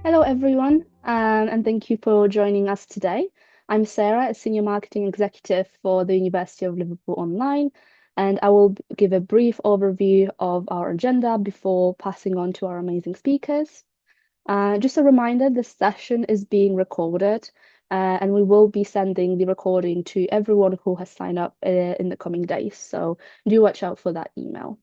Hello, everyone, and thank you for joining us today. I'm Sarah, a Senior Marketing Executive for the University of Liverpool Online, and I will give a brief overview of our agenda before passing on to our amazing speakers. Just a reminder, this session is being recorded, and we will be sending the recording to everyone who has signed up in the coming days, so do watch out for that email.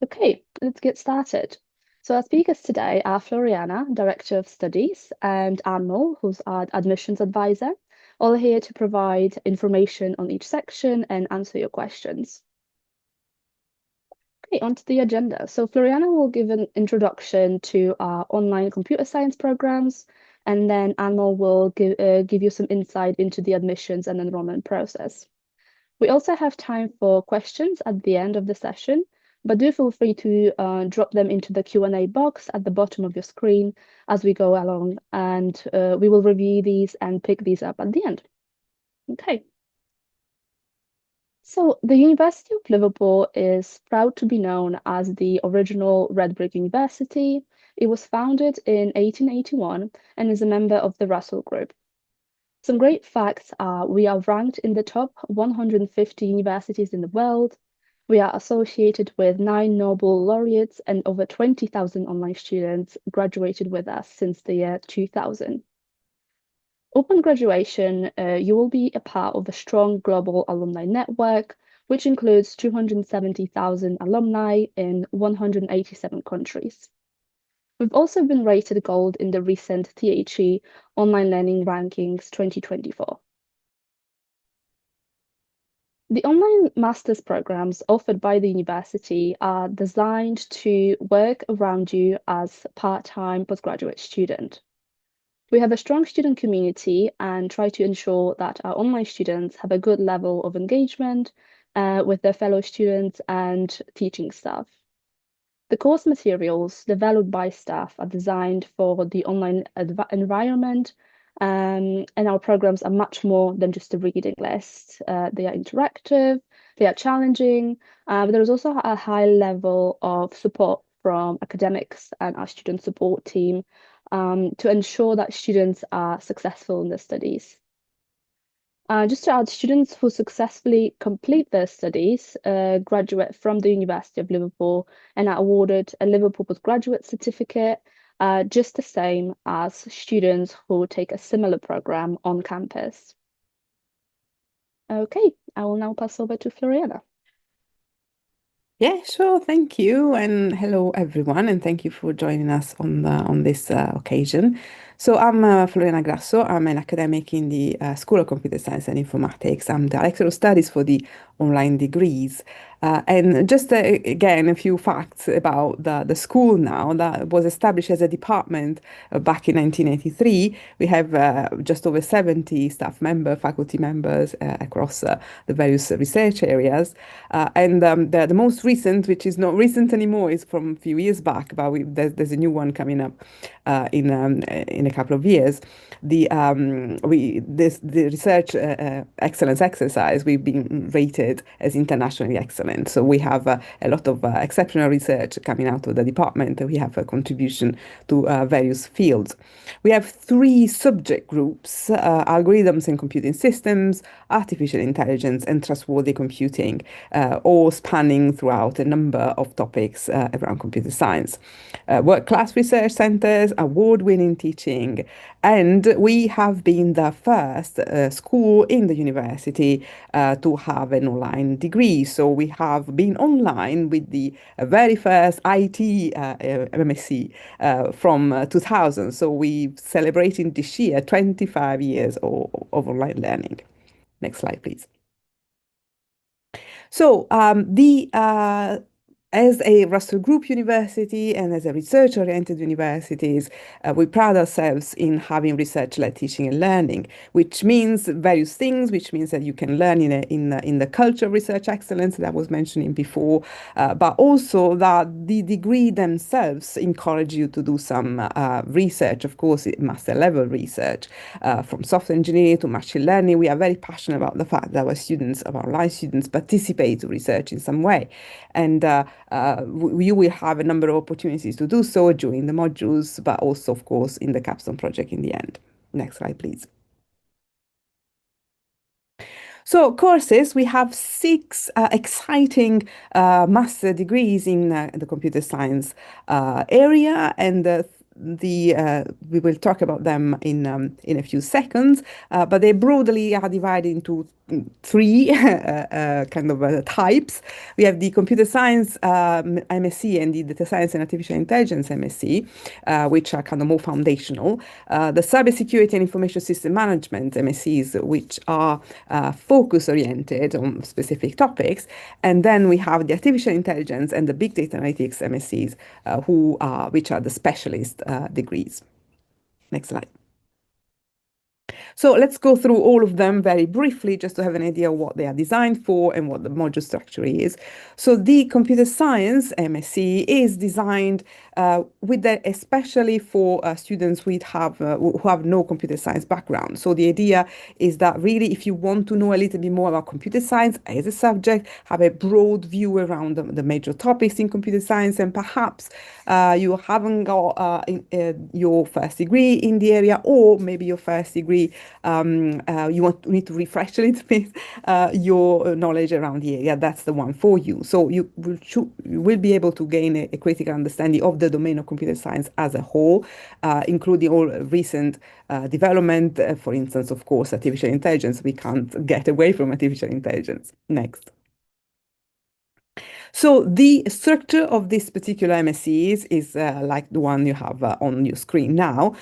Okay, let's get started. So our speakers today are Floriana, Director of Studies, and Anmol, who's our Admissions Advisor, all here to provide information on each section and answer your questions. Okay, onto the agenda. So Floriana will give an introduction to our online computer science programs, and then Anmol will give you some insight into the admissions and enrollment process. We also have time for questions at the end of the session, but do feel free to drop them into the Q&A box at the bottom of your screen as we go along, and we will review these and pick these up at the end. Okay. So the University of Liverpool is proud to be known as the original Red Brick University. It was founded in 1881 and is a member of the Russell Group. Some great facts are we are ranked in the top 150 universities in the world. We are associated with 9 Nobel laureates and over 20,000 online students graduated with us since the year 2000. Upon graduation, you will be a part of a strong global alumni network, which includes 270,000 alumni in 187 countries. We've also been rated gold in the recent THE Online Learning Rankings 2024. The online master's programs offered by the university are designed to work around you as a part-time postgraduate student. We have a strong student community and try to ensure that our online students have a good level of engagement with their fellow students and teaching staff. The course materials developed by staff are designed for the online environment, and our programs are much more than just a reading list. They are interactive, they are challenging, but there is also a high level of support from academics and our student support team to ensure that students are successful in their studies. Just to add, students who successfully complete their studies graduate from the University of Liverpool and are awarded a Liverpool postgraduate certificate, just the same as students who take a similar program on campus. Okay, I will now pass over to Floriana. Yeah, sure. Thank you, and hello everyone, and thank you for joining us on this occasion. So I'm Floriana Grasso. I'm an academic in the School of Computer Science and Informatics. I'm Director of Studies for the online degrees. And just again, a few facts about the school now that was established as a department back in 1983. We have just over 70 staff members, faculty members across the various research areas. And the most recent, which is not recent anymore, is from a few years back, but there's a new one coming up in a couple of years. The research excellence exercise, we've been rated as internationally excellent. So we have a lot of exceptional research coming out of the department. We have a contribution to various fields. We have 3 subject groups: algorithms and computing systems, artificial intelligence, and trustworthy computing, all spanning throughout a number of topics around computer science. World-class research centers, award-winning teaching, and we have been the first school in the university to have an online degree. So we have been online with the very first IT MSc from 2000. So we're celebrating this year 25 years of online learning. Next slide, please. So the As a Russell Group university and as a research-oriented universities, we pride ourselves in having research-led teaching and learning, which means various things, which means that you can learn in the culture of research excellence that I was mentioning before, but also that the degree themselves encourage you to do some research, of course, master level research, from software engineering to machine learning. We are very passionate about the fact that our students, our online students, participate to research in some way. And you will have a number of opportunities to do so during the modules, but also, of course, in the capstone project in the end. Next slide, please. So courses, we have six exciting master degrees in the computer science area, and we will talk about them in a few seconds, but they broadly are divided into three kind of types. We have the computer science MSc and the data science and artificial intelligence MSc, which are kind of more foundational. The cybersecurity and information system management MScs, which are focus oriented on specific topics. And then we have the artificial intelligence and the big data analytics MScs, which are the specialist degrees. Next slide. So let's go through all of them very briefly, just to have an idea of what they are designed for and what the module structure is. So the computer science MSc is designed with that, especially for students who have no computer science background. So the idea is that really, if you want to know a little bit more about computer science as a subject, have a broad view around the major topics in computer science, and perhaps you haven't got your first degree in the area, or maybe your first degree you need to refresh a little bit your knowledge around the area, that's the one for you. So you will be able to gain a critical understanding of the domain of computer science as a whole, including all recent development, for instance, of course, artificial intelligence. We can't get away from artificial intelligence. Next. So the structure of this particular MSc is like the one you have on your screen now.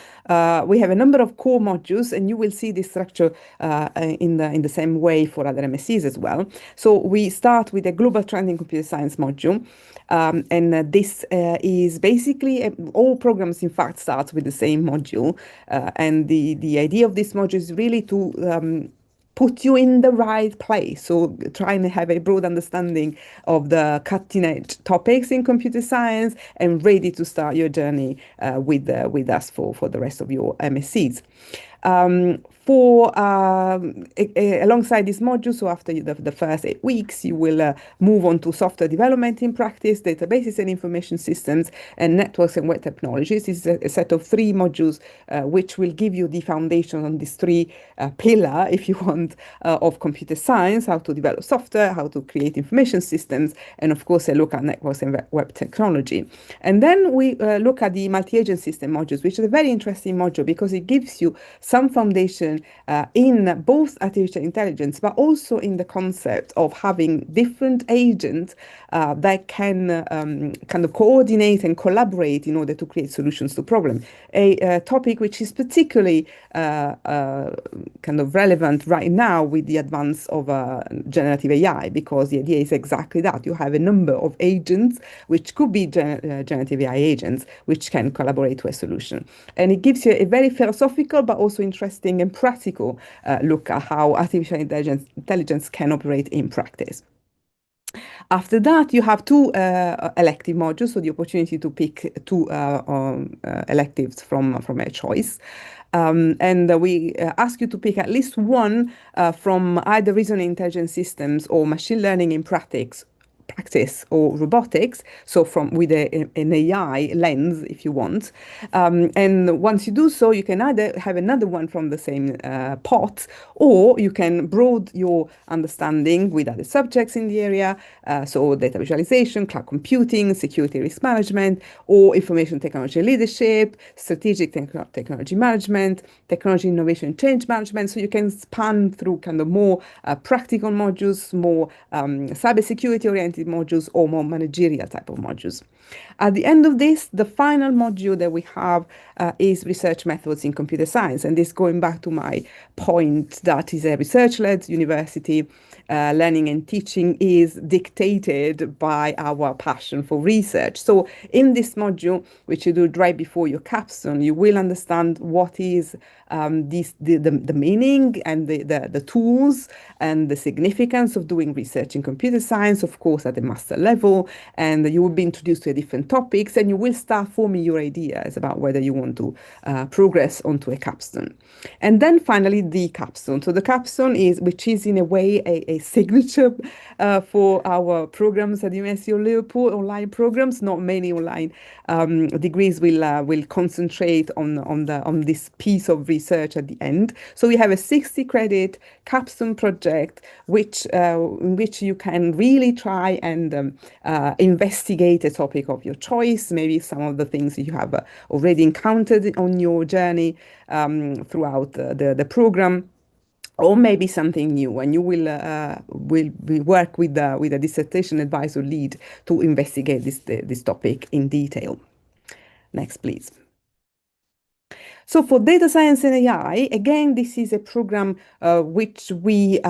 We have a number of core modules, and you will see this structure in the same way for other MScs as well. So we start with a global trend in computer science module. And this is basically all programs, in fact, start with the same module. And the idea of this module is really to put you in the right place. So trying to have a broad understanding of the cutting edge topics in computer science and ready to start your journey with us for the rest of your MSCs. Alongside this module, so after the first 8 weeks, you will move on to software development in practice, databases and information systems, and networks and web technologies. This is a set of 3 modules which will give you the foundation on these 3 pillar, if you want, of computer science: how to develop software, how to create information systems, and of course a look at networks and web technology. And then we look at the multi-agent system modules, which is a very interesting module because it gives you some foundation in both artificial intelligence, but also in the concept of having different agents that can kind of coordinate and collaborate in order to create solutions to problems. A topic which is particularly kind of relevant right now with the advance of generative AI, because the idea is exactly that. You have a number of agents, which could be generative AI agents, which can collaborate to a solution. And it gives you a very philosophical but also interesting and practical look at how artificial intelligence can operate in practice. After that, you have 2 elective modules, so the opportunity to pick 2 electives from a choice. And we ask you to pick at least one from either reasoning intelligence systems or machine learning in practice or robotics, so from with an AI lens, if you want. And once you do so, you can either have another one from the same pot, or you can broaden your understanding with other subjects in the area, so data visualization, cloud computing, security risk management, or information technology leadership, strategic technology management, technology innovation change management. So you can span through kind of more practical modules, more cybersecurity oriented oriented modules or more managerial type of modules. At the end of this, the final module that we have is research methods in computer science. And this going back to my point that is a research-led university, learning and teaching is dictated by our passion for research. So in this module, which you do right before your capstone, you will understand what is the meaning and the tools and the significance of doing research in computer science, of course, at the master level. And you will be introduced to different topics, and you will start forming your ideas about whether you want to progress onto a capstone. And then finally, the capstone. So the capstone is, which is in a way a signature for our programs at the University of Liverpool, online programs. Not many online degrees will concentrate on this piece of research at the end. So we have a 60 credit capstone project, in which you can really try and investigate a topic of your choice, maybe some of the things you have already encountered on your journey throughout the program, or maybe something new, and you will work with a dissertation advisor lead to investigate this topic in detail. Next, please. So for data science and AI, again, this is a program which we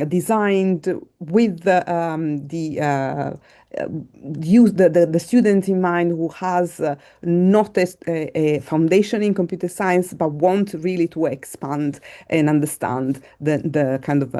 designed with use the student in mind who has not a foundation in computer science, but want really to expand and understand the kind of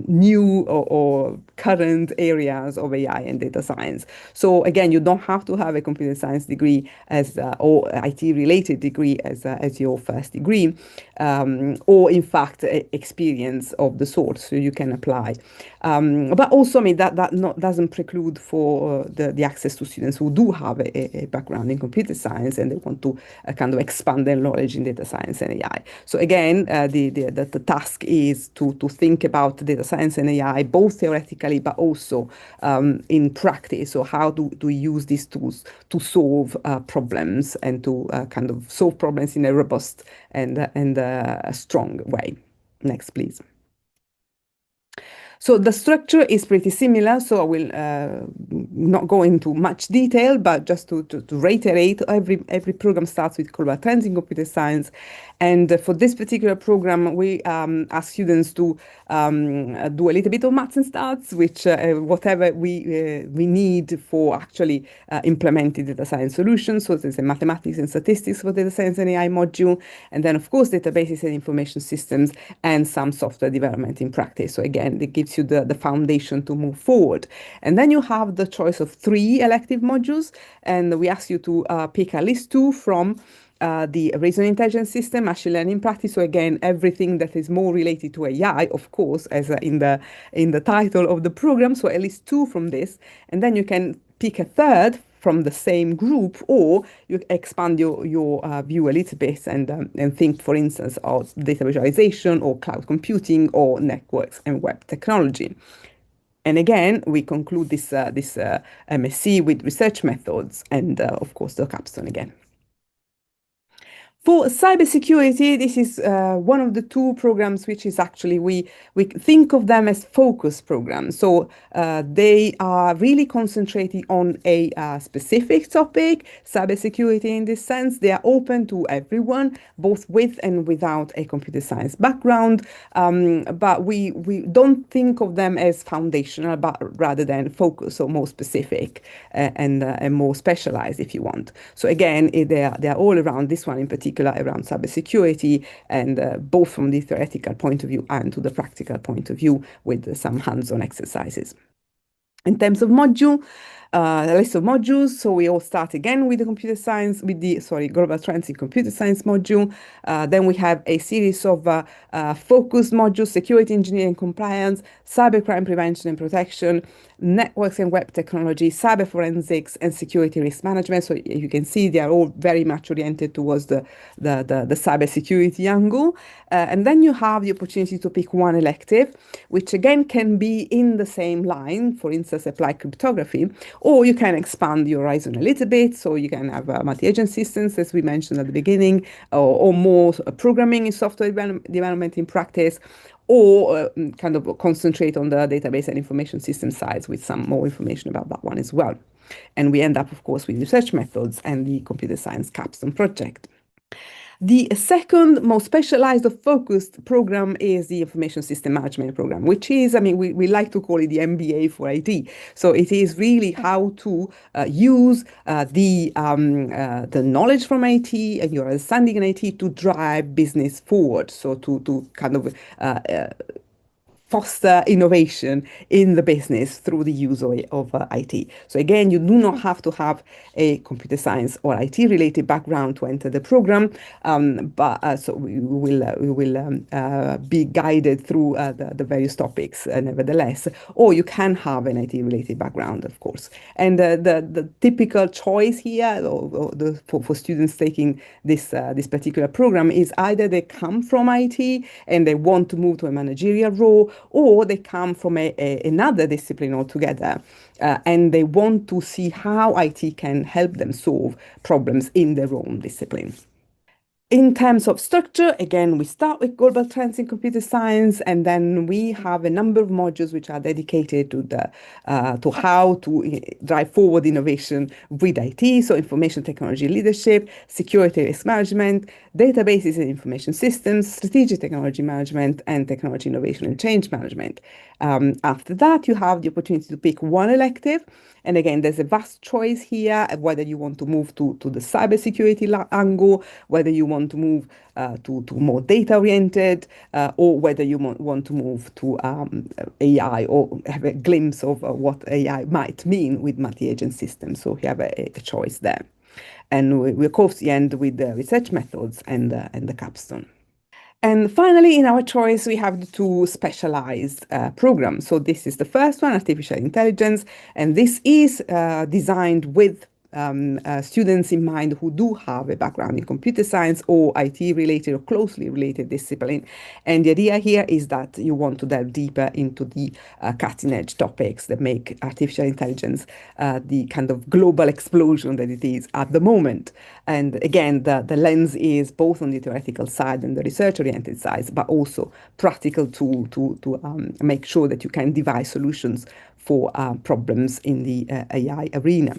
new or current areas of AI and data science. So again, you don't have to have a computer science degree as or IT related degree as your first degree, or in fact experience of the sort, so you can apply. But also, I mean, that doesn't preclude for the access to students who do have a background in computer science and they want to kind of expand their knowledge in data science and AI. So again, the task is to think about data science and AI both theoretically but also in practice. So how do we use these tools to solve problems and to kind of solve problems in a robust and a strong way. Next, please. So the structure is pretty similar, so I will not go into much detail, but just to reiterate, every program starts with global trends in computer science. And for this particular program, we ask students to do a little bit of maths and stats, which whatever we need for actually implementing data science solutions. So there's a mathematics and statistics for data science and AI module. And then, of course, databases and information systems and some software development in practice. So again, it gives you the foundation to move forward. And then you have the choice of 3 elective modules. And we ask you to pick at least 2 from the reasoning intelligence system, machine learning practice. So again, everything that is more related to AI, of course, as in the title of the program. So at least 2 from this, and then you can pick a third from the same group, or you expand your view a little bit and think, for instance, of data visualization or cloud computing or networks and web technology. And again, we conclude this MSc with research methods and, of course, the capstone again. For cybersecurity, this is one of the 2 programs which is actually, we think of them as focus programs. So they are really concentrating on a specific topic, cybersecurity in this sense. They are open to everyone, both with and without a computer science background. But we don't think of them as foundational, but rather than focus, so more specific and more specialized, if you want. So again, they are all around, this one in particular, around cybersecurity, and both from the theoretical point of view and to the practical point of view with some hands-on exercises. In terms of module, a list of modules. So we all start again with the global trends in computer science module. Then we have a series of focused modules: security, engineering, compliance, cybercrime prevention and protection, networks and web technology, cyber forensics, and security risk management. So you can see they are all very much oriented towards the cybersecurity angle. And then you have the opportunity to pick one elective, which again can be in the same line, for instance, applied cryptography, Or you can expand your horizon a little bit, so you can have multi-agent systems, as we mentioned at the beginning, or more programming in software development in practice, or kind of concentrate on the database and information system sides with some more information about that one as well. And we end up, of course, with research methods and the computer science capstone project. The second most specialized or focused program is the information system management program, which is, I mean, we like to call it the MBA for IT. So it is really how to use the knowledge from IT and your understanding in IT to drive business forward. So to kind of foster innovation in the business through the use of IT. So again, you do not have to have a computer science or IT related background to enter the program, but so we will be guided through the various topics nevertheless, or you can have an IT related background, of course. And the typical choice here for students taking this particular program is either they come from IT and they want to move to a managerial role, or they come from another discipline altogether, and they want to see how IT can help them solve problems in their own discipline. In terms of structure, again, we start with global trends in computer science, and then we have a number of modules which are dedicated to how to drive forward innovation with IT, so information technology leadership, security risk management, databases and information systems, strategic technology management, and technology innovation and change management. After that, you have the opportunity to pick one elective. And again, there's a vast choice here, whether you want to move to the cybersecurity angle, whether you want to move to more data-oriented, or whether you want to move to AI or have a glimpse of what AI might mean with multi-agent systems. So you have a choice there. And we of course end with the research methods and the capstone. And finally, in our choice, we have the two specialized programs. So this is the first one, artificial intelligence, and this is designed with students in mind who do have a background in computer science or IT related or closely related discipline. And the idea here is that you want to delve deeper into the cutting edge topics that make artificial intelligence the kind of global explosion that it is at the moment. And again, the lens is both on the theoretical side and the research oriented side, but also practical tool to make sure that you can devise solutions for problems in the AI arena.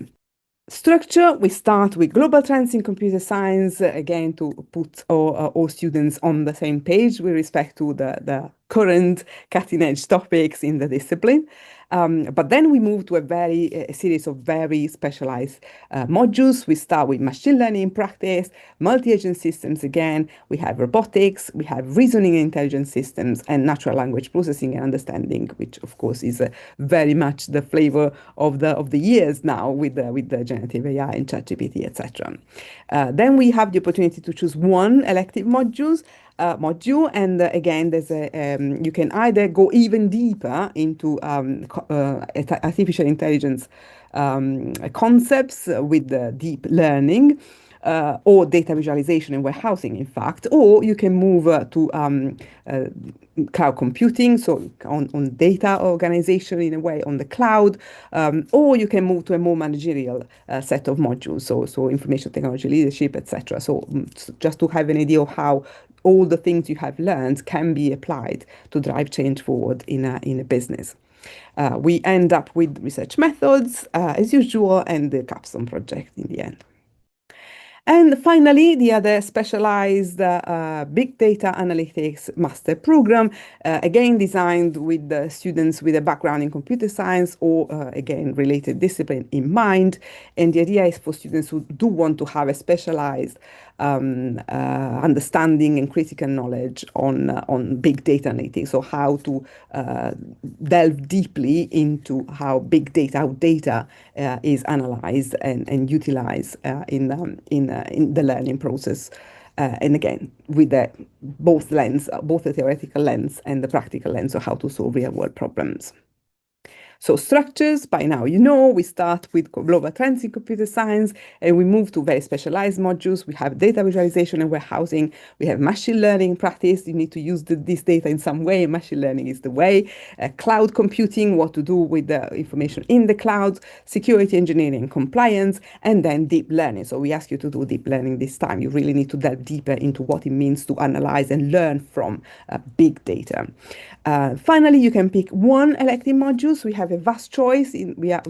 Structure, we start with global trends in computer science, again, to put all students on the same page with respect to the current cutting edge topics in the discipline. But then we move to a series of very specialized modules. We start with machine learning in practice, multi-agent systems again, we have robotics, we have reasoning and intelligence systems, and natural language processing and understanding, which of course is very much the flavor of the years now with the generative AI and ChatGPT, etc. Then we have the opportunity to choose one elective module, and again, there's you can either go even deeper into artificial intelligence concepts with deep learning, or data visualization and warehousing, in fact, or you can move to cloud computing, so on data organization in a way on the cloud, or you can move to a more managerial set of modules, so information technology leadership, etc. So just to have an idea of how all the things you have learned can be applied to drive change forward in a business. We end up with research methods as usual, and the capstone project in the end. And finally, the other specialized big data analytics master program, again designed with the students with a background in computer science or again related discipline in mind. And the idea is for students who do want to have a specialized understanding and critical knowledge on big data analytics, so how to delve deeply into how big data, how data is analyzed and utilized in the learning process. And again, with both lens, both the theoretical lens and the practical lens of how to solve real world problems. So structures, by now you know, we start with global trends in computer science and we move to very specialized modules. We have data visualization and warehousing. We have machine learning practice. You need to use this data in some way. Machine learning is the way. Cloud computing, what to do with the information in the cloud, security engineering, compliance, and then deep learning. So we ask you to do deep learning this time. You really need to delve deeper into what it means to analyze and learn from big data. Finally, you can pick one elective module. So we have a vast choice. We have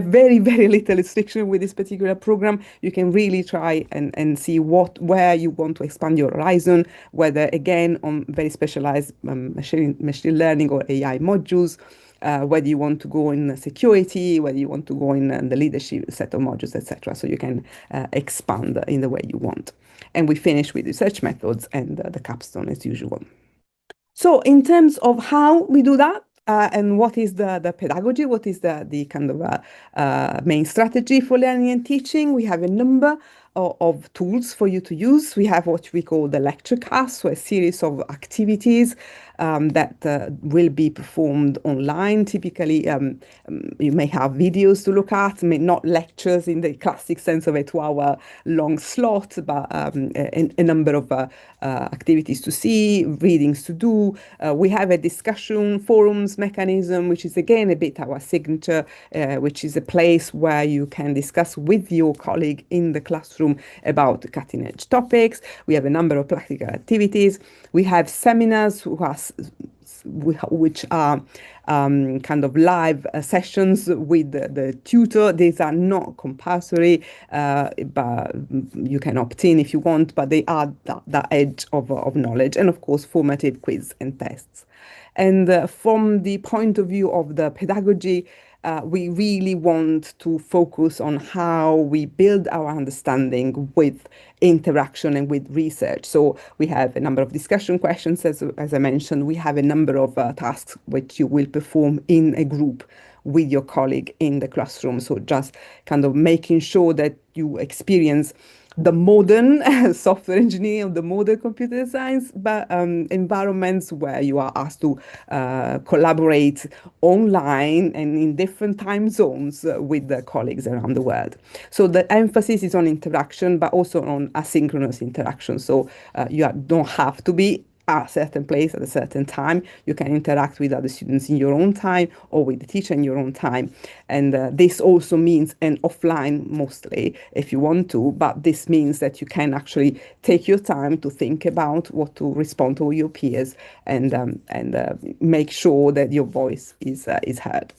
very little restriction with this particular program. You can really try and see where you want to expand your horizon, whether again on very specialized machine learning or AI modules. Whether you want to go in security, whether you want to go in the leadership set of modules, etc. So you can expand in the way you want. And we finish with research methods and the capstone as usual. So in terms of how we do that, and what is the pedagogy, what is the kind of main strategy for learning and teaching, we have a number of tools for you to use. We have what we call the lecture cast, so a series of activities that will be performed online. Typically, you may have videos to look at, not lectures in the classic sense of a 2-hour long slot, but a number of activities to see, readings to do. We have a discussion forums mechanism, which is again a bit our signature, which is a place where you can discuss with your colleague in the classroom about cutting edge topics. We have a number of practical activities. We have seminars which are kind of live sessions with the tutor. These are not compulsory, but you can opt in if you want, but they are that edge of knowledge. And of course, formative quiz and tests. And from the point of view of the pedagogy, we really want to focus on how we build our understanding with interaction and with research. So we have a number of discussion questions, as I mentioned. We have a number of tasks which you will perform in a group with your colleague in the classroom. So just kind of making sure that you experience the modern software engineering, the modern computer science, but environments where you are asked to collaborate online and in different time zones with the colleagues around the world. So the emphasis is on interaction, but also on asynchronous interaction. So don't have to be at a certain place at a certain time. You can interact with other students in your own time or with the teacher in your own time. And this also means an offline mostly if you want to, but this means that you can actually take your time to think about what to respond to your peers and make sure that your voice is heard.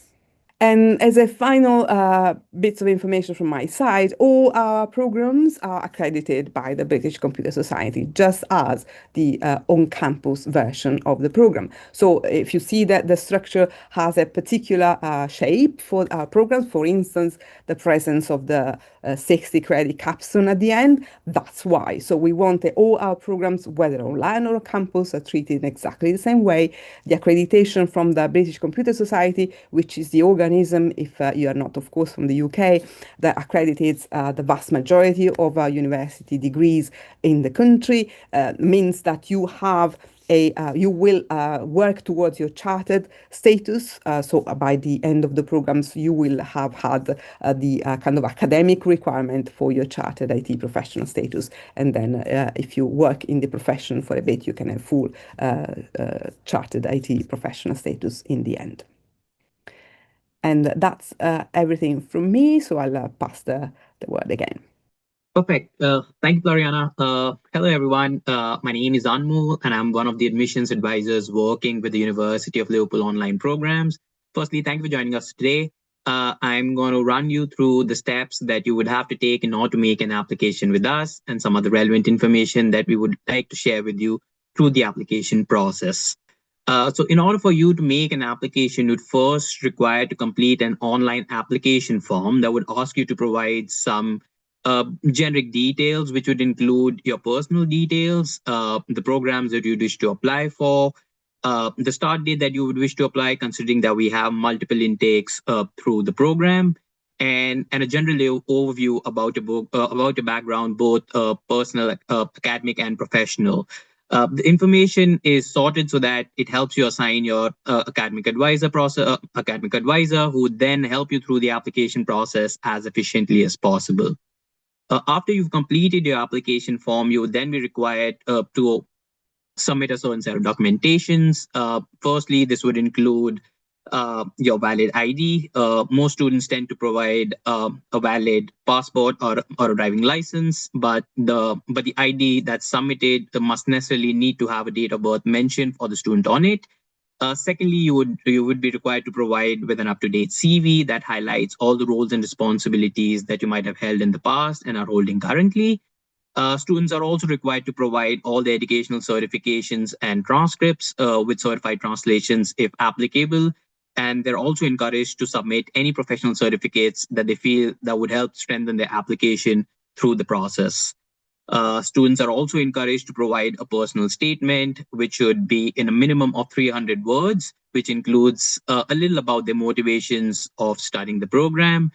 And as a final bits of information from my side, all our programs are accredited by the British Computer Society, just as the on-campus version of the program. So if you see that the structure has a particular shape for our programs, for instance, the presence of the 60 credit capstone at the end, that's why. So we want that all our programs, whether online or on campus, are treated in exactly the same way. The accreditation from the British Computer Society, which is the organism, if you are not, of course, from the UK, that accreditates the vast majority of university degrees in the country, means that you have you will work towards your chartered status. So by the end of the programs, you will have had the kind of academic requirement for your chartered IT professional status. And then if you work in the profession for a bit, you can have full chartered IT professional status in the end. And that's everything from me. So I'll pass the word again. Perfect. Thank you, Floriana. Hello, everyone. My name is Anmol, and I'm one of the admissions advisors working with the University of Liverpool online programs. Firstly, thank you for joining us today. I'm going to run you through the steps that you would have to take in order to make an application with us and some other relevant information that we would like to share with you through the application process. So in order for you to make an application, you'd first require to complete an online application form that would ask you to provide some generic details, which would include your personal details, the programs that you wish to apply for, the start date that you would wish to apply, considering that we have multiple intakes through the program, and a general overview about your book, about your background, both personal, academic, and professional. The information is sorted so that it helps you assign your academic advisor, who would then help you through the application process as efficiently as possible. After you've completed your application form, you would then be required to submit a certain set of documentations. Firstly, this would include your valid ID. Most students tend to provide a valid passport or a driving license, but the ID that's submitted must necessarily need to have a date of birth mentioned for the student on it. Secondly, you would be required to provide with an up-to-date CV that highlights all the roles and responsibilities that you might have held in the past and are holding currently. Students are also required to provide all the educational certifications and transcripts with certified translations if applicable. And they're also encouraged to submit any professional certificates that they feel that would help strengthen their application through the process. Students are also encouraged to provide a personal statement, which should be in a minimum of 300 words, which includes a little about their motivations of studying the program,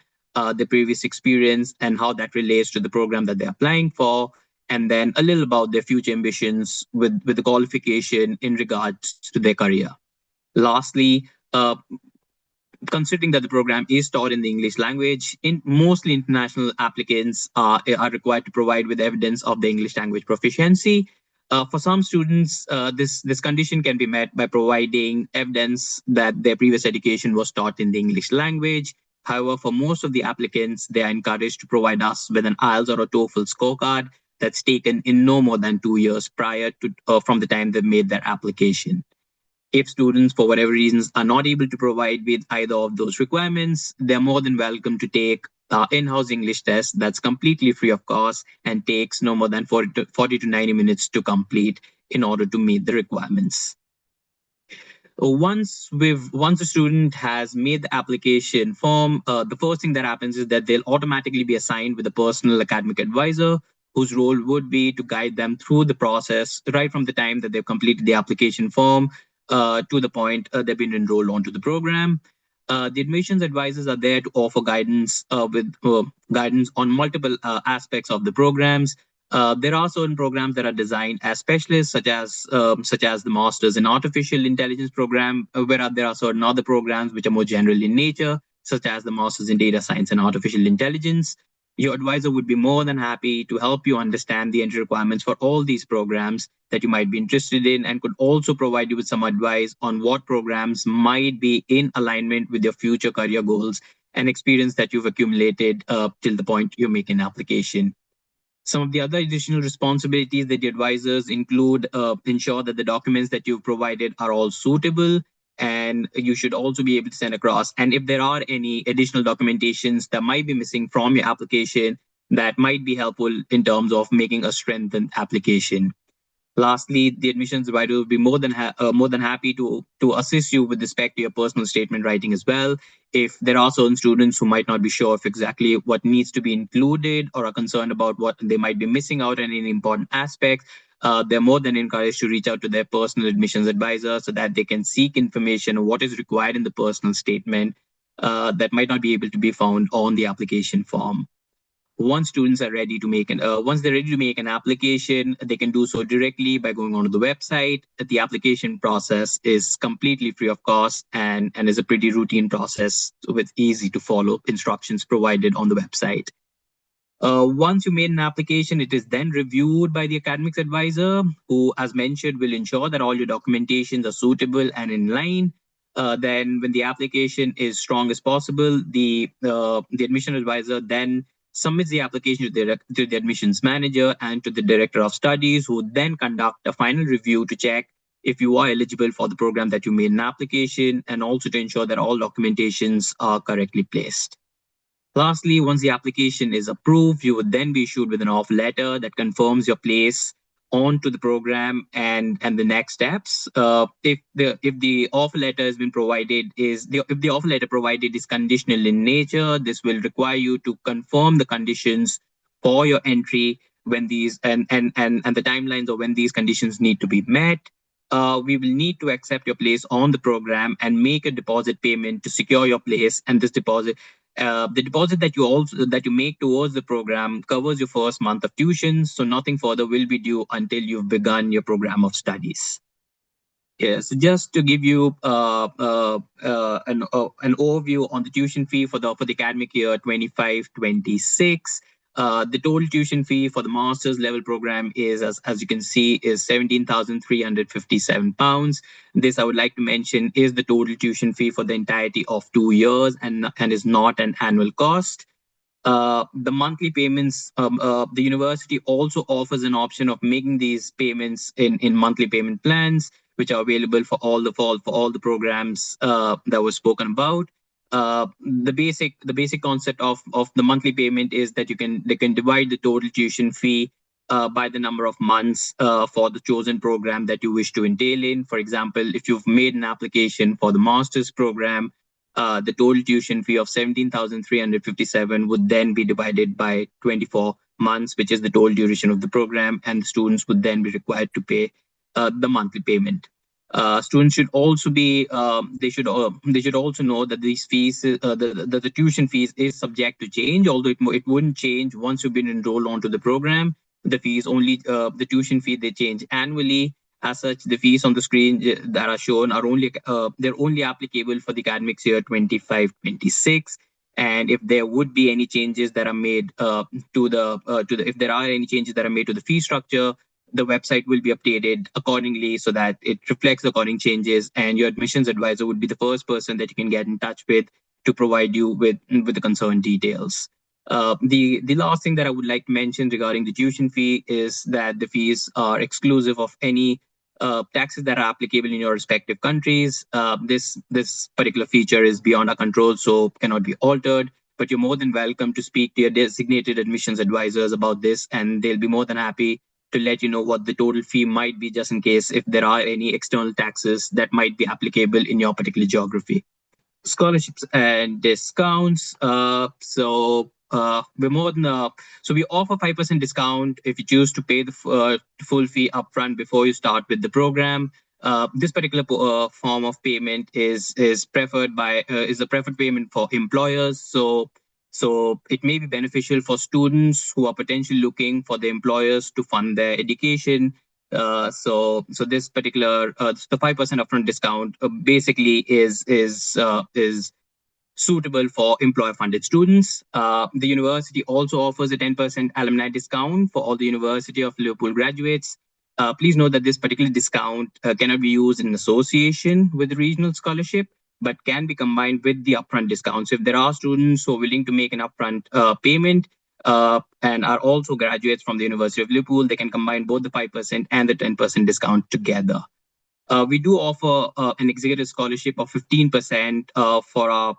their previous experience, and how that relates to the program that they're applying for, and then a little about their future ambitions with the qualification in regards to their career. Lastly, considering that the program is taught in the English language, mostly international applicants are required to provide with evidence of the English language proficiency. For some students, this condition can be met by providing evidence that their previous education was taught in the English language. However, for most of the applicants, they are encouraged to provide us with an IELTS or a TOEFL scorecard that's taken in no more than 2 years prior to from the time they've made their application. If students, for whatever reasons, are not able to provide with either of those requirements, they're more than welcome to take in-house English test that's completely free of cost and takes no more than 40 to 90 minutes to complete in order to meet the requirements. Once a student has made the application form, the first thing that happens is that they'll automatically be assigned with a personal academic advisor, whose role would be to guide them through the process right from the time that they've completed the application form to the point they've been enrolled onto the program. The admissions advisors are there to offer guidance with guidance on multiple aspects of the programs. There are certain programs that are designed as specialists, such as the Masters in Artificial Intelligence program, where there are certain other programs which are more general in nature, such as the Masters in Data Science and Artificial Intelligence. Your advisor would be more than happy to help you understand the entry requirements for all these programs that you might be interested in, and could also provide you with some advice on what programs might be in alignment with your future career goals and experience that you've accumulated till the point you make an application. Some of the other additional responsibilities that the advisors include ensure that the documents that you've provided are all suitable, and you should also be able to send across. And if there are any additional documentations that might be missing from your application, that might be helpful in terms of making a strengthened application. Lastly, the admissions advisor will be more than happy to assist you with respect to your personal statement writing as well. If there are certain students who might not be sure of exactly what needs to be included or are concerned about what they might be missing out on any important aspects, they're more than encouraged to reach out to their personal admissions advisor so that they can seek information on what is required in the personal statement that might not be able to be found on the application form. Once students are ready to once they're ready to make an application, they can do so directly by going onto the website. The application process is completely free of cost and is a pretty routine process with easy to follow instructions provided on the website. Once you made an application, it is then reviewed by the academics advisor, who, as mentioned, will ensure that all your documentations are suitable and in line. Then, when the application is strong as possible, the admission advisor then submits the application to the admissions manager and to the director of studies, who then conduct a final review to check if you are eligible for the program that you made an application, and also to ensure that all documentations are correctly placed. Lastly, once the application is approved, you would then be issued with an offer letter that confirms your place onto the program and the next steps. If the offer letter has been provided if the offer letter provided is conditional in nature, this will require you to confirm the conditions for your entry when these and the timelines of when these conditions need to be met. We will need to accept your place on the program and make a deposit payment to secure your place, and this deposit The deposit that you make towards the program covers your first month of tuition, so nothing further will be due until you've begun your program of studies. Yes, just to give you an overview on the tuition fee for the academic year 25-26. The total tuition fee for the master's level program is, as you can see, is £17,357. This, I would like to mention, is the total tuition fee for the entirety of 2 years and is not an annual cost. The monthly payments, the university also offers an option of making these payments in monthly payment plans, which are available for all the programs that was spoken about. The basic concept of the monthly payment is that they can divide the total tuition fee by the number of months for the chosen program that you wish to entail in. For example, if you've made an application for the master's program, the total tuition fee of 17,357 would then be divided by 24 months, which is the total duration of the program, and the students would then be required to pay the monthly payment. Students should also be they should also know that these fees the tuition fees is subject to change, although it wouldn't change once you've been enrolled onto the program. The fees only the tuition fee, they change annually. As such, the fees on the screen that are shown are they're only applicable for the academic year 25-26. And if there would be any changes that are made if there are any changes that are made to the fee structure, the website will be updated accordingly so that it reflects the according changes, and your admissions advisor would be the first person that you can get in touch with to provide you with the concerned details. The last thing that I would like to mention regarding the tuition fee is that the fees are exclusive of any taxes that are applicable in your respective countries. This particular feature is beyond our control, so cannot be altered. But you're more than welcome to speak to your designated admissions advisors about this, and they'll be more than happy to let you know what the total fee might be, just in case if there are any external taxes that might be applicable in your particular geography. Scholarships and discounts. We offer 5% discount if you choose to pay the full fee upfront before you start with the program. This particular form of payment is preferred by is the preferred payment for employers. So it may be beneficial for students who are potentially looking for the employers to fund their education. So this particular the 5% upfront discount basically is suitable for employer-funded students. The university also offers a 10% alumni discount for all the University of Liverpool graduates. Please note that this particular discount cannot be used in association with the regional scholarship, but can be combined with the upfront discount. So if there are students who are willing to make an upfront payment and are also graduates from the University of Liverpool, they can combine both the 5% and the 10% discount together. We do offer an executive scholarship of 15% for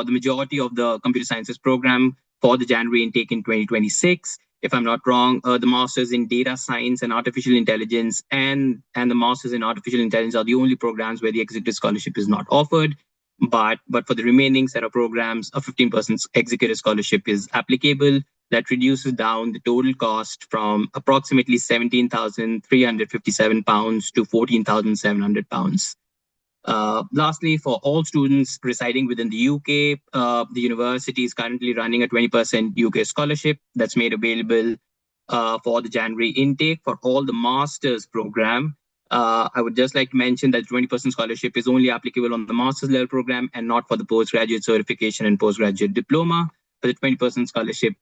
the majority of the computer sciences program for the January intake in 2026. If I'm not wrong, the masters in data science and artificial intelligence and the masters in artificial intelligence are the only programs where the executive scholarship is not offered. But for the remaining set of programs, a 15% executive scholarship is applicable. That reduces down the total cost from approximately £17,357 to £14,700. Lastly, for all students residing within the UK, the university is currently running a 20% UK scholarship that's made available for the January intake for all the master's program. I would just like to mention that 20% scholarship is only applicable on the master's level program and not for the postgraduate certification and postgraduate diploma. But the 20% scholarship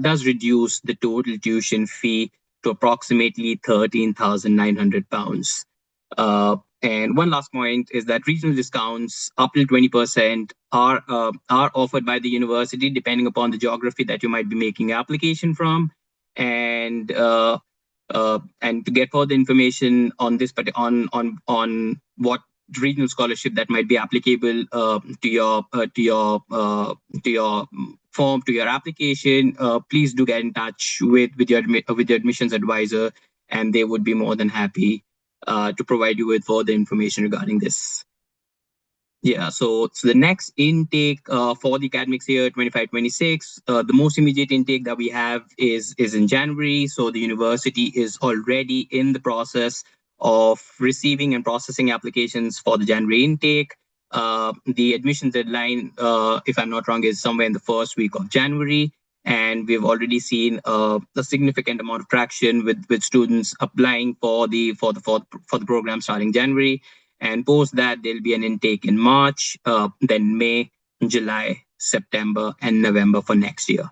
does reduce the total tuition fee to approximately £13,900. And one last point is that regional discounts up to 20% are offered by the university depending upon the geography that you might be making application from. And to get further information on this, on what regional scholarship that might be applicable to your form, to your application, please do get in touch with your admissions advisor, and they would be more than happy to provide you with further information regarding this. Yeah, so the next intake for the academic year 25-26, the most immediate intake that we have is in January. So the university is already in the process of receiving and processing applications for the January intake. The admission deadline, if I'm not wrong, is somewhere in the first week of January. And we've already seen a significant amount of traction with students applying for the program starting January. And post that, there'll be an intake in March, then May, July, September, and November for next year.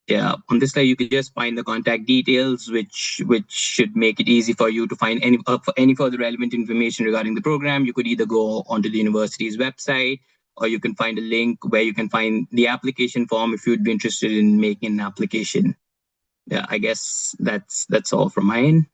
Yeah, on this slide you could just find the contact details, which should make it easy for you to find for any further relevant information regarding the program. You could either go onto the university's website, or you can find a link where you can find the application form if you'd be interested in making an application. Yeah, I guess that's all from my end.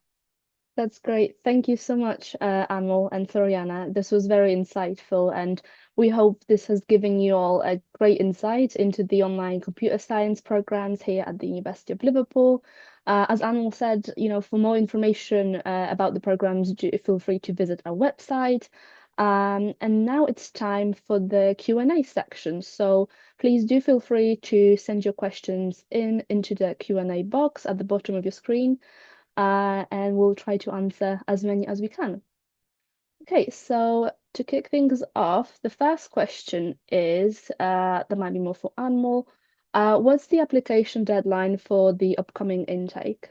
That's great. Thank you so much, Anmol and Floriana. This was very insightful, and we hope this has given you all a great insight into the online computer science programs here at the University of Liverpool. As Anmol said, for more information about the programs, feel free to visit our website. And now it's time for the Q&A section. So please do feel free to send your questions into the Q&A box at the bottom of your screen. And we'll try to answer as many as we can. Okay, so to kick things off, the first question is, that might be more for Anmol. What's the application deadline for the upcoming intake?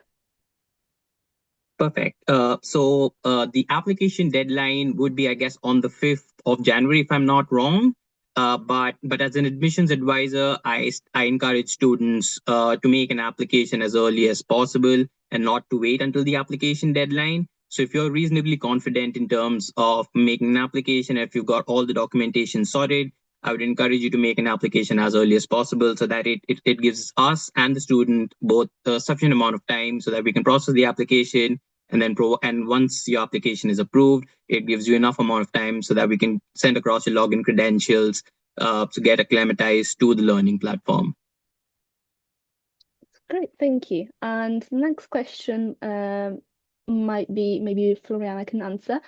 Perfect. So the application deadline would be, I guess, on the 5th of January, if I'm not wrong. But as an admissions advisor, I encourage students to make an application as early as possible and not to wait until the application deadline. So if you're reasonably confident in terms of making an application, if you've got all the documentation sorted, I would encourage you to make an application as early as possible, so that it gives us and the student both a sufficient amount of time so that we can process the application. And once your application is approved, it gives you enough amount of time so that we can send across your login credentials to get acclimatized to the learning platform. Great, thank you. And the next question might be, maybe Floriana can answer.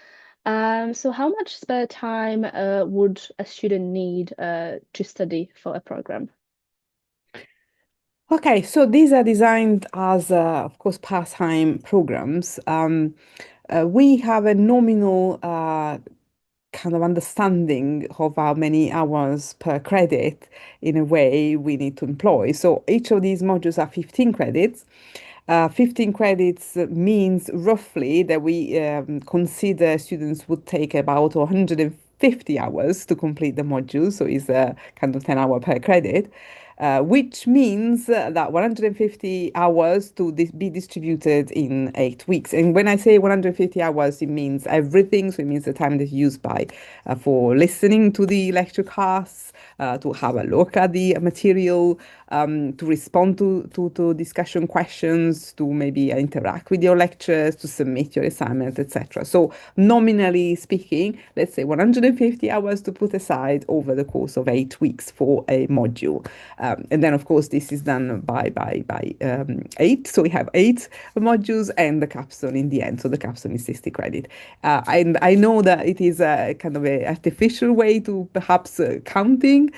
So how much spare time would a student need to study for a program? Okay, so these are designed as, of course, part-time programs. We have a nominal kind of understanding of how many hours per credit in a way we need to employ. So each of these modules are 15 credits. 15 credits means roughly that we consider students would take about 150 hours to complete the module, so it's kind of 10 hours per credit. Which means that 150 hours to be distributed in 8 weeks. And when I say 150 hours, it means everything. So it means the time that you use for listening to the lecture class, to have a look at the material, to respond to discussion questions, to maybe interact with your lectures, to submit your assignment, etc. So nominally speaking, let's say 150 hours to put aside over the course of 8 weeks for a module. And then, of course, this is done by 8. So we have 8 modules and the capstone in the end. So the capstone is 60 credit. And I know that it is a kind of an artificial way to perhaps counting,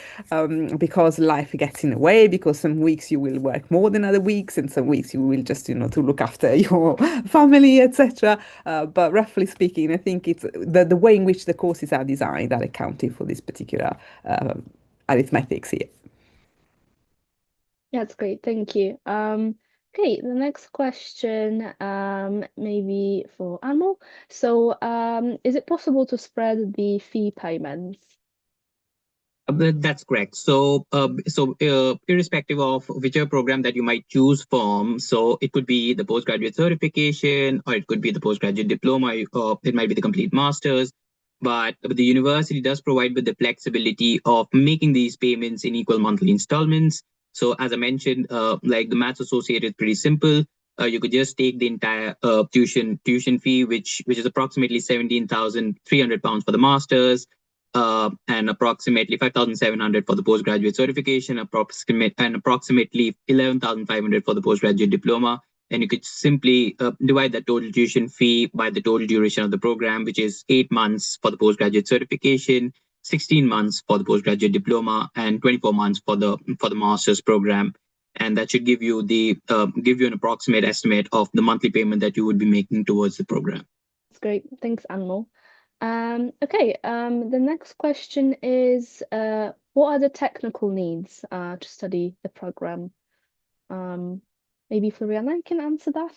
because life gets in the way, because some weeks you will work more than other weeks, and some weeks you will just, to look after your family, etc. But roughly speaking, I think it's the way in which the courses are designed that accounting for this particular arithmetics here. Yeah, that's great. Thank you. Okay, the next question, maybe for Anmol. So, is it possible to spread the fee payments? That's correct. So, irrespective of whichever program that you might choose from, so it could be the postgraduate certification, or it could be the postgraduate diploma, or it might be the complete master's. But the university does provide with the flexibility of making these payments in equal monthly installments. So, as I mentioned, like the maths associated is pretty simple. You could just take the entire tuition fee, which is approximately £17,300 for the master's. And approximately 5,700 for the postgraduate certification, approximately 11,500 for the postgraduate diploma. And you could simply divide that total tuition fee by the total duration of the program, which is 8 months for the postgraduate certification, 16 months for the postgraduate diploma, and 24 months for the master's program. And that should give you an approximate estimate of the monthly payment that you would be making towards the program. That's great. Thanks, Anmol. Okay, the next question is what are the technical needs to study the program? Maybe Floriana can answer that.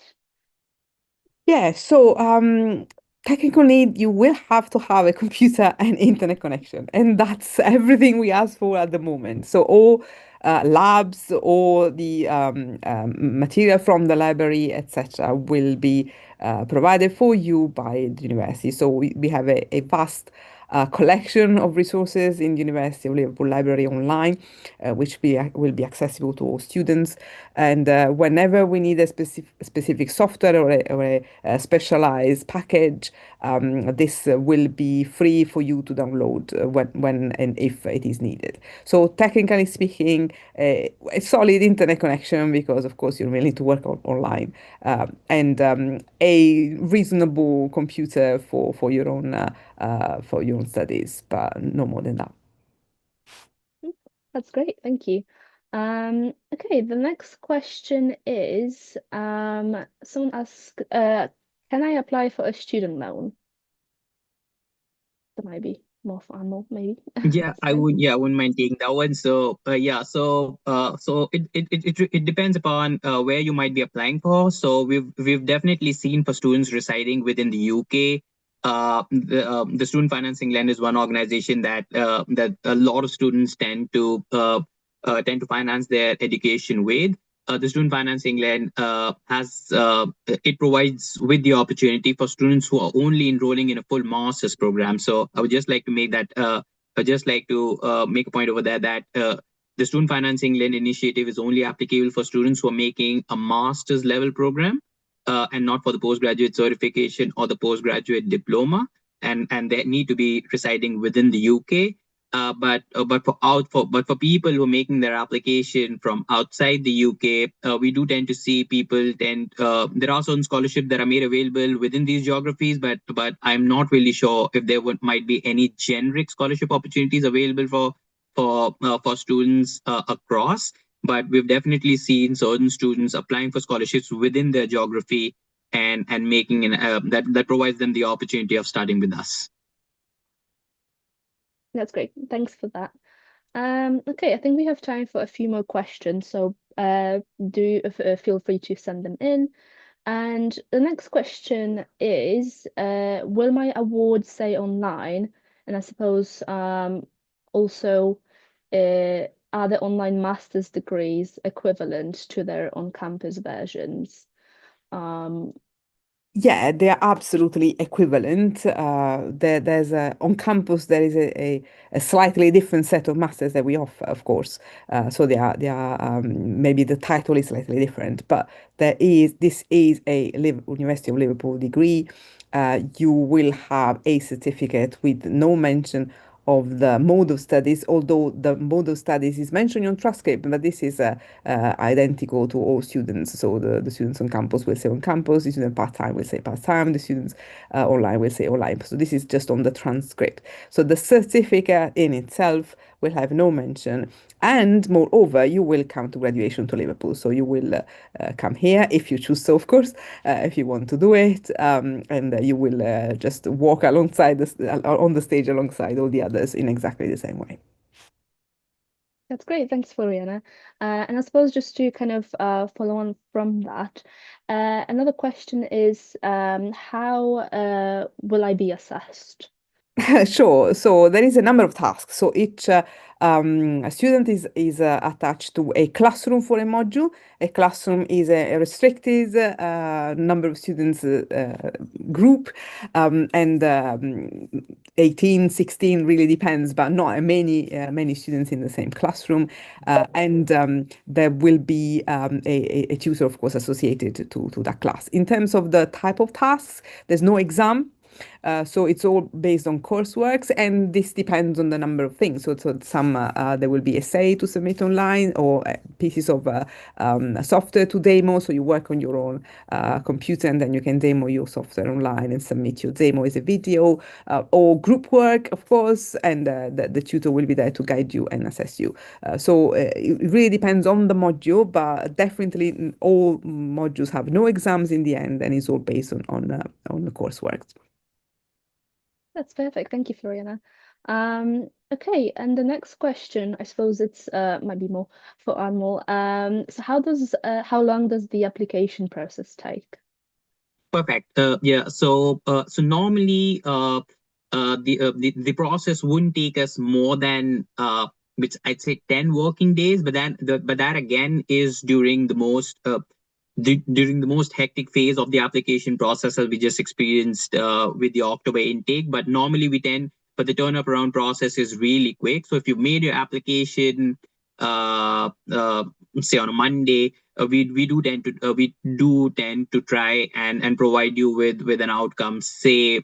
Yeah, so technical need, you will have to have a computer and internet connection, and that's everything we ask for at the moment. So all labs, all the material from the library, etc., will be provided for you by the university. So we have a vast collection of resources in the University of Liverpool Library online, which will be accessible to all students. And whenever we need a specific software or a specialized package, this will be free for you to download when and if it is needed. So technically speaking, a solid internet connection because of course you will need to work online, and a reasonable computer for your own studies, but no more than that. That's great, thank you. Okay, the next question is someone asked, can I apply for a student loan? That might be more for Anmol, maybe. Yeah, I would. Yeah, I wouldn't mind taking that one. So, yeah. So it depends upon where you might be applying for. So we've definitely seen for students residing within the UK, the Student Finance England is one organization that a lot of students tend to finance their education with. The Student Finance England has it provides with the opportunity for students who are only enrolling in a full master's program. So I would just like to make that. I just like to make a point over there that the Student Finance England initiative is only applicable for students who are making a master's level program, and not for the postgraduate certification or the postgraduate diploma, and they need to be residing within the UK. But for people who are making their application from outside the UK, we do tend to see people tend there are certain scholarships that are made available within these geographies, but I'm not really sure if might be any generic scholarship opportunities available for students across. But we've definitely seen certain students applying for scholarships within their geography and making that provides them the opportunity of studying with us. That's great. Thanks for that. Okay, I think we have time for a few more questions, so do feel free to send them in. And the next question is, will my awards say online? And I suppose also, are the online master's degrees equivalent to their on-campus versions? Um, Yeah, they are absolutely equivalent. There's on campus there is a slightly different set of masters that we offer, of course. So they are maybe the title is slightly different, but this is a University of Liverpool degree. You will have a certificate with no mention of the mode of studies, although the mode of studies is mentioned on transcript, but this is identical to all students. So the students on campus will say on campus, the student part-time will say part-time, the students online will say online. So this is just on the transcript. So the certificate in itself will have no mention. And moreover, you will come to graduation to Liverpool. So you will come here if you choose so, of course, if you want to do it. And you will just walk alongside on the stage alongside all the others in exactly the same way. That's great. Thanks, Floriana. And I suppose just to kind of follow on from that, another question is how will I be assessed? Sure. So there is a number of tasks. So each student is attached to a classroom for a module. A classroom is a restricted number of students group, and 18, 16 really depends, but not many students in the same classroom. And there will be a tutor, of course, associated to that class. In terms of the type of tasks, there's no exam. So it's all based on courseworks, and this depends on the number of things. So some there will be essay to submit online or pieces of software to demo. So you work on your own computer, and then you can demo your software online and submit your demo as a video, or group work, of course, and the tutor will be there to guide you and assess you. So it really depends on the module, but definitely all modules have no exams in the end, and it's all based on the coursework. That's perfect. Thank you, Floriana. Okay, and the next question, I suppose it's might be more for Anmol. So how long does the application process take? Perfect. Yeah. So normally, the process wouldn't take us more than which I'd say 10 working days. But that again is during the most hectic phase of the application process, as we just experienced with the October intake. But normally but the turnaround process is really quick. So if you've made your application, uh, uh, say on a Monday, we do tend to try and provide you with an outcome, say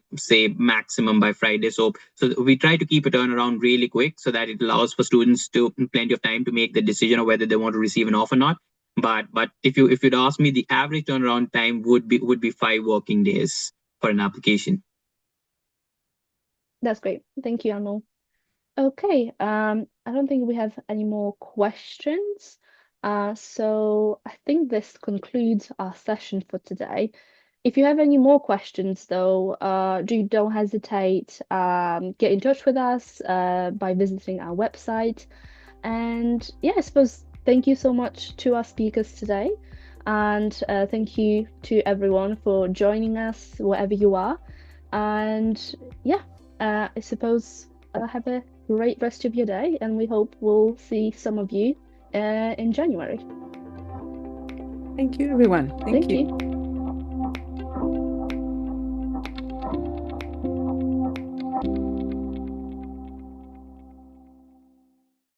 maximum by Friday. So we try to keep a turnaround really quick so that it allows for students to plenty of time to make the decision of whether they want to receive an offer or not. But if you'd ask me, the average turnaround time would be 5 working days for an application. That's great. Thank you, Anmol. Okay, I don't think we have any more questions. So I think this concludes our session for today. If you have any more questions, though, don't hesitate. Get in touch with us by visiting our website. And yeah, I suppose thank you so much to our speakers today. And thank you to everyone for joining us, wherever you are. And yeah, I suppose have a great rest of your day, and we hope we'll see some of you in January. Thank you, everyone. Thank you.